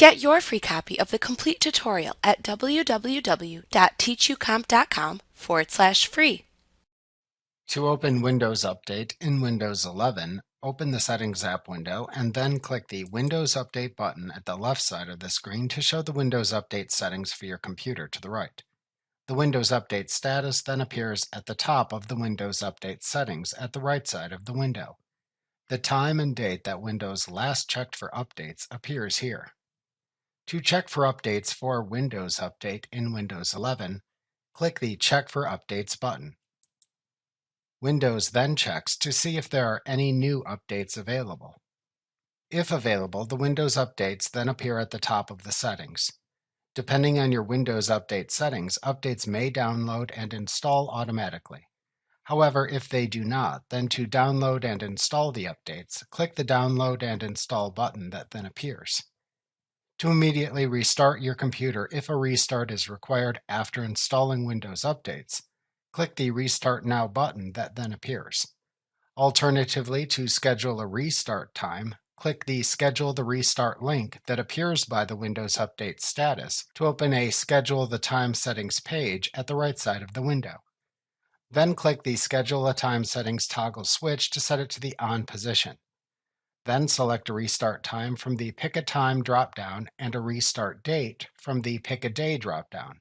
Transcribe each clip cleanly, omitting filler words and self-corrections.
Get your free copy of the complete tutorial at www.teachucomp.com/free. To open Windows Update in Windows 11, open the Settings app window and then click the Windows Update button at the left side of the screen to show the Windows Update settings for your computer to the right. The Windows Update status then appears at the top of the Windows Update settings at the right side of the window. The time and date that Windows last checked for updates appears here. To check for updates for Windows Update in Windows 11, click the Check for Updates button. Windows then checks to see if there are any new updates available. If available, the Windows updates then appear at the top of the settings. Depending on your Windows Update settings, updates may download and install automatically. However, if they do not, then to download and install the updates, click the Download and Install button that then appears. To immediately restart your computer if a restart is required after installing Windows updates, click the Restart Now button that then appears. Alternatively, to schedule a restart time, click the Schedule the Restart link that appears by the Windows Update status to open a Schedule the Time Settings page at the right side of the window. Then click the Schedule a Time Settings toggle switch to set it to the on position. Then select a restart time from the Pick a Time dropdown and a restart date from the Pick a Day dropdown.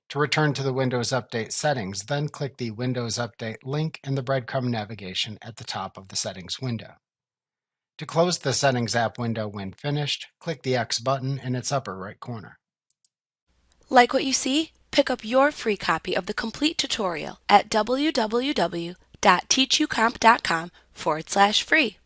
To return to the Windows Update settings, then click the Windows Update link in the breadcrumb navigation at the top of the Settings window. To close the Settings app window when finished, click the X button in its upper right corner. Like what you see? Pick up your free copy of the complete tutorial at www.teachucomp.com/free.